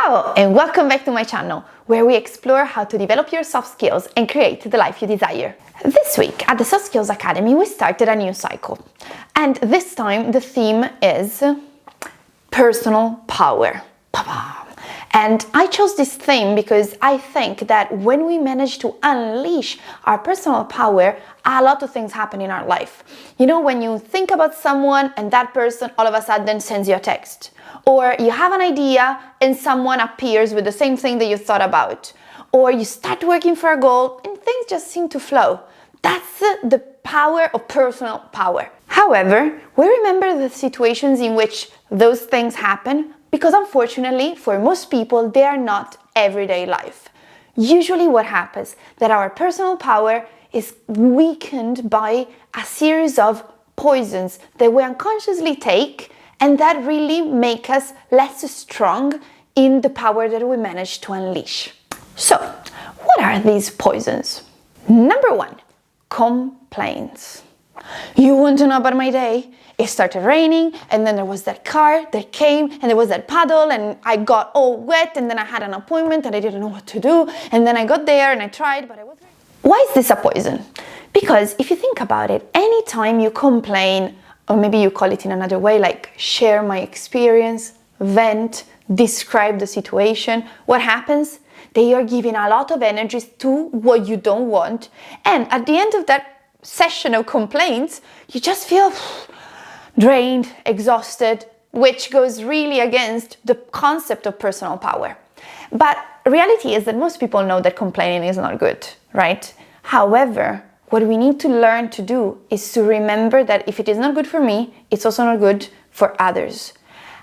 Ciao and welcome back to my channel, where we explore how to develop your soft skills and create the life you desire. This week at the Soft Skills Academy we started a new cycle, and this time the theme is personal power. And I chose this theme because I think that when we manage to unleash our personal power, a lot of things happen in our life. You know, when you think about someone and that person all of a sudden sends you a text, or you have an idea and someone appears with the same thing that you thought about, or you start working for a goal and things just seem to flow. That's the power of personal power. However, we remember the situations in which those things happen because unfortunately, for most people, they are not everyday life. Usually what happens that our personal power is weakened by a series of poisons that we unconsciously take and that really make us less strong in the power that we manage to unleash. So, what are these poisons? Number one, complaints. You want to know about my day? It started raining, and then there was that car that came, and there was that puddle, and I got all wet, and then I had an appointment, and I didn't know what to do, and then I got there, and I tried, but I wasn't. Why is this a poison? Because if you think about it, anytime you complain, or maybe you call it in another way, like share my experience, vent, describe the situation, what happens? They are giving a lot of energies to what you don't want, and at the end of that session of complaints, you just feel drained, exhausted, which goes really against the concept of personal power. But reality is that most people know that complaining is not good, right? However, what we need to learn to do is to remember that if it is not good for me, it's also not good for others.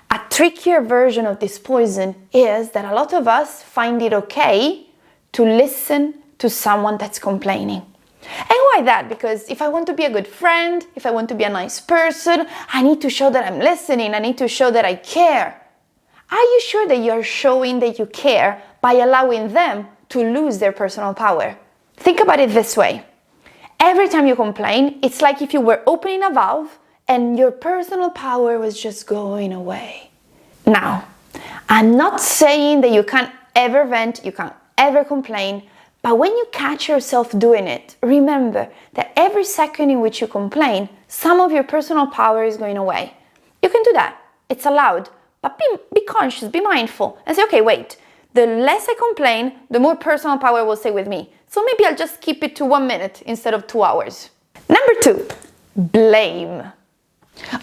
A trickier version of this poison is that a lot of us find it okay to listen to someone that's complaining. And why that? Because if I want to be a good friend, if I want to be a nice person, I need to show that I'm listening, I need to show that I care. Are you sure that you're showing that you care by allowing them to lose their personal power? Think about it this way. Every time you complain, it's like if you were opening a valve and your personal power was just going away. Now, I'm not saying that you can't ever vent, you can't ever complain, but when you catch yourself doing it, remember that every second in which you complain, some of your personal power is going away. You can do that. It's allowed. But be conscious, be mindful, and say, okay, wait, the less I complain, the more personal power will stay with me. So maybe I'll just keep it to 1 minute instead of 2 hours. Number two, blame.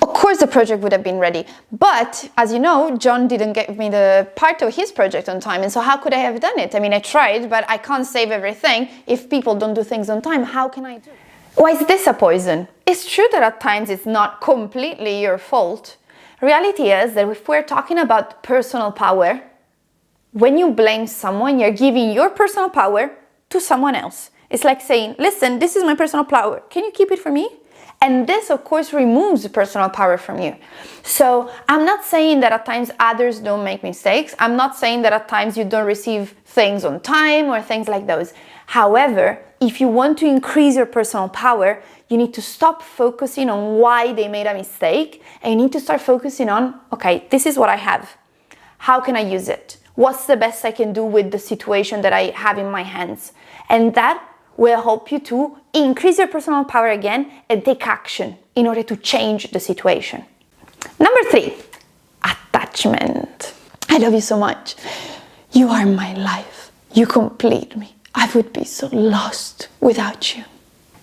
Of course the project would have been ready, but as you know, John didn't give me the part of his project on time, and so how could I have done it? I mean, I tried, but I can't save everything. If people don't do things on time, how can I do it? Why is this a poison? It's true that at times it's not completely your fault. Reality is that if we're talking about personal power, when you blame someone, you're giving your personal power to someone else. It's like saying, listen, this is my personal power. Can you keep it for me? And this, of course, removes personal power from you. So I'm not saying that at times others don't make mistakes. I'm not saying that at times you don't receive things on time or things like those. However, if you want to increase your personal power, you need to stop focusing on why they made a mistake, and you need to start focusing on, okay, this is what I have. How can I use it? What's the best I can do with the situation that I have in my hands? And that will help you to increase your personal power again and take action in order to change the situation. Number three, attachment. I love you so much. You are my life. You complete me. I would be so lost without you.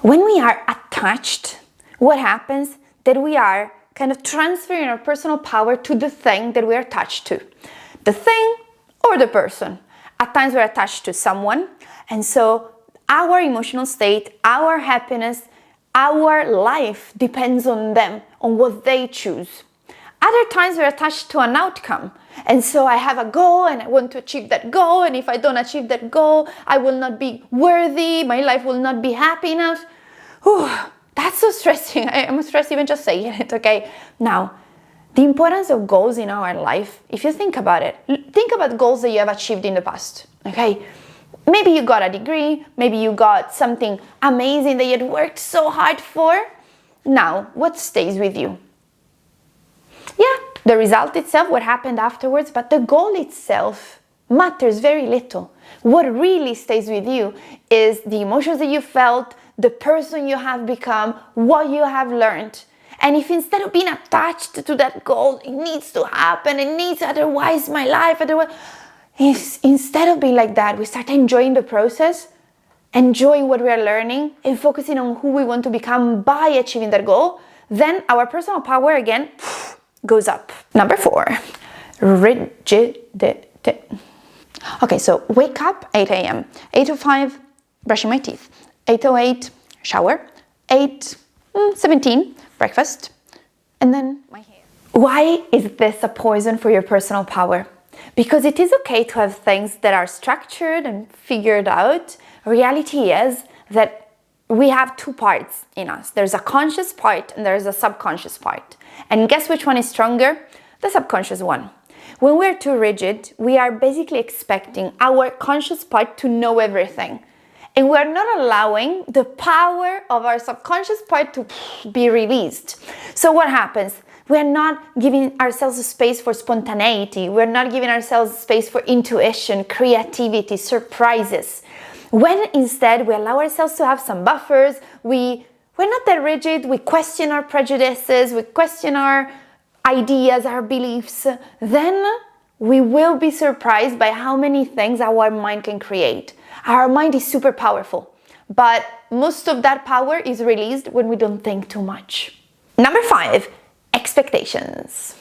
When we are attached, what happens? That we are kind of transferring our personal power to the thing that we are attached to. The thing or the person. At times we're attached to someone, and so our emotional state, our happiness, our life depends on them, on what they choose. Other times we're attached to an outcome, and so I have a goal and I want to achieve that goal, and if I don't achieve that goal, I will not be worthy, my life will not be happy enough. Whew, that's so stressing. I'm stressed even just saying it, okay? Now, the importance of goals in our life, if you think about it, think about goals that you have achieved in the past, okay? Maybe you got a degree, maybe you got something amazing that you had worked so hard for. Now, what stays with you? Yeah, the result itself, what happened afterwards, but the goal itself matters very little. What really stays with you is the emotions that you felt, the person you have become, what you have learned. And if instead of being attached to that goal, it needs to happen, it needs, otherwise my life, otherwise, instead of being like that, we start enjoying the process, enjoying what we are learning, and focusing on who we want to become by achieving that goal, then our personal power again goes up. Number 4, rigidity. Okay, so wake up 8 a.m. 8:05, brushing my teeth. 8:08, shower. 8:17, breakfast. And then my hair. Why is this a poison for your personal power? Because it is okay to have things that are structured and figured out. Reality is that we have 2 parts in us. There's a conscious part and there's a subconscious part. And guess which one is stronger? The subconscious one. When we're too rigid, we are basically expecting our conscious part to know everything. And we're not allowing the power of our subconscious part to be released. So what happens? We're not giving ourselves a space for spontaneity. We're not giving ourselves space for intuition, creativity, surprises. When instead we allow ourselves to have some buffers, we're not that rigid, we question our prejudices, we question our ideas, our beliefs, then we will be surprised by how many things our mind can create. Our mind is super powerful, but most of that power is released when we don't think too much. Number 5, expectations.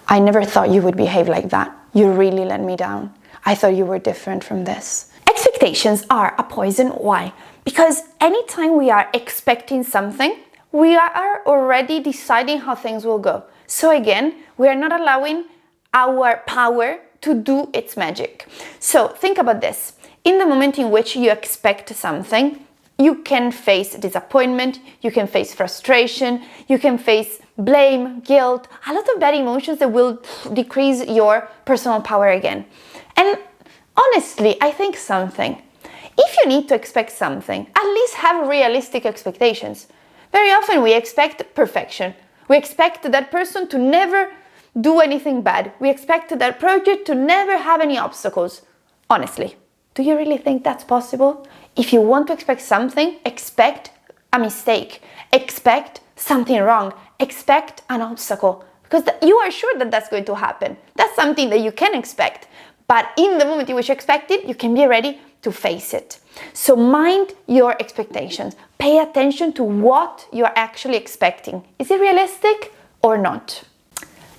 I never thought you would behave like that. You really let me down. I thought you were different from this. Expectations are a poison. Why? Because anytime we are expecting something, we are already deciding how things will go. So again, we are not allowing our power to do its magic. So think about this. In the moment in which you expect something, you can face disappointment, you can face frustration, you can face blame, guilt, a lot of bad emotions that will decrease your personal power again. And honestly, I think something. If you need to expect something, at least have realistic expectations. Very often we expect perfection. We expect that person to never do anything bad. We expect that project to never have any obstacles. Honestly, do you really think that's possible? If you want to expect something, expect a mistake. Expect something wrong. Expect an obstacle. Because you are sure that that's going to happen. That's something that you can expect. But in the moment in which you expect it, you can be ready to face it. So mind your expectations. Pay attention to what you're actually expecting. Is it realistic or not?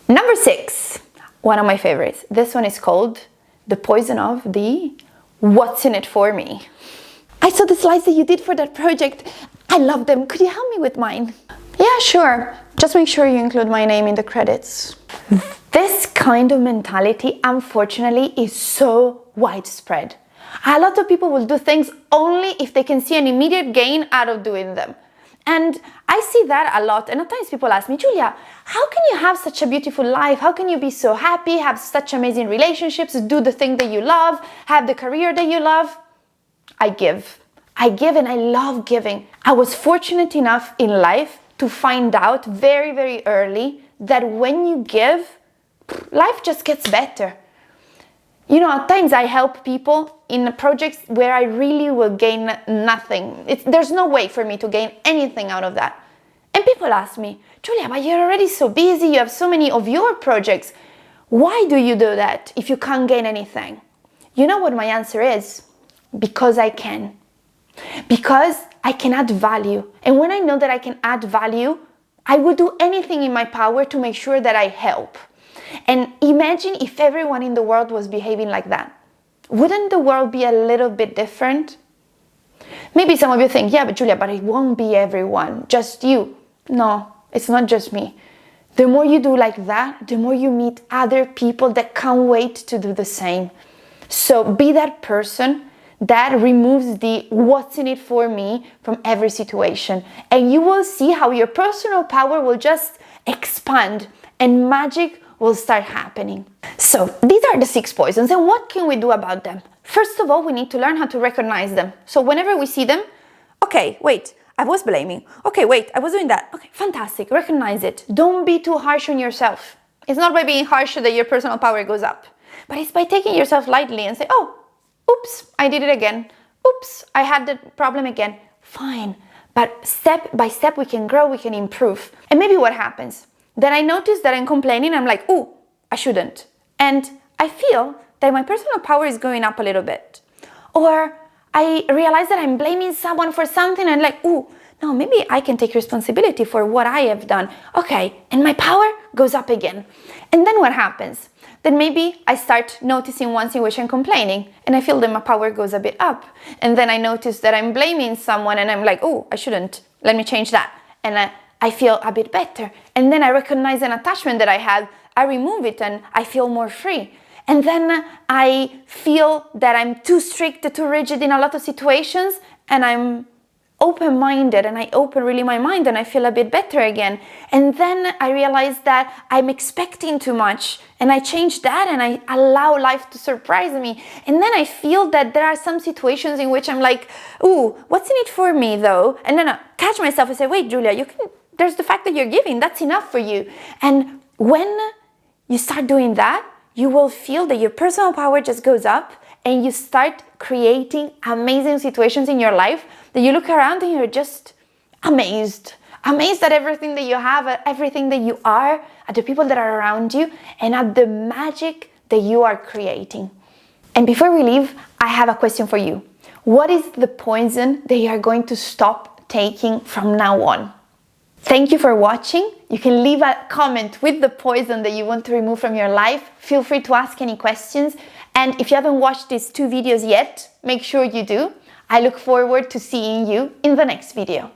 Number 6, one of my favorites. This one is called the poison of the what's in it for me. I saw the slides that you did for that project. I love them. Could you help me with mine? Yeah, sure. Just make sure you include my name in the credits. This kind of mentality, unfortunately, is so widespread. A lot of people will do things only if they can see an immediate gain out of doing them. And I see that a lot. And at times people ask me, Giulia, how can you have such a beautiful life? How can you be so happy, have such amazing relationships, do the thing that you love, have the career that you love? I give and I love giving. I was fortunate enough in life to find out very, very early that when you give, life just gets better. You know, at times I help people in projects where I really will gain nothing. There's no way for me to gain anything out of that. And people ask me, Giulia, but you're already so busy, you have so many of your projects. Why do you do that if you can't gain anything? You know what my answer is? Because I can. Because I can add value. And when I know that I can add value, I will do anything in my power to make sure that I help. And imagine if everyone in the world was behaving like that. Wouldn't the world be a little bit different? Maybe some of you think, yeah, but Giulia, but it won't be everyone, just you. No, it's not just me. The more you do like that, the more you meet other people that can't wait to do the same. So be that person that removes the what's in it for me from every situation. And you will see how your personal power will just expand and magic will start happening. So these are the 6 poisons, and what can we do about them? First of all, we need to learn how to recognize them. So whenever we see them, okay, wait, I was blaming. Okay, wait, I was doing that. Okay, fantastic, recognize it. Don't be too harsh on yourself. It's not by being harsher that your personal power goes up. but it's by taking yourself lightly and say, oh, oops, I did it again. Oops, I had the problem again. Fine. But step by step, we can grow, we can improve. And maybe what happens? Then I notice that I'm complaining, I'm like, ooh, I shouldn't. And I feel that my personal power is going up a little bit. Or I realize that I'm blaming someone for something and like, ooh, no, maybe I can take responsibility for what I have done. Okay, and my power goes up again. And then what happens? Then maybe I start noticing once in which I'm complaining and I feel that my power goes a bit up. And then I notice that I'm blaming someone and I'm like, oh, I shouldn't. Let me change that. And I feel a bit better. And then I recognize an attachment that I had. I remove it and I feel more free. And then I feel that I'm too strict, too rigid in a lot of situations, and I'm open-minded and I open really my mind and I feel a bit better again. And then I realize that I'm expecting too much and I change that and I allow life to surprise me. And then I feel that there are some situations in which I'm like, ooh, what's in it for me though? And then I catch myself and say, wait, Giulia, there's the fact that you're giving, that's enough for you. And when you start doing that, you will feel that your personal power just goes up and you start creating amazing situations in your life that you look around and you're just amazed. Amazed at everything that you have, at everything that you are, at the people that are around you, and at the magic that you are creating. And before we leave, I have a question for you. What is the poison that you are going to stop taking from now on? Thank you for watching. You can leave a comment with the poison that you want to remove from your life. Feel free to ask any questions. And if you haven't watched these 2 videos yet, make sure you do. I look forward to seeing you in the next video.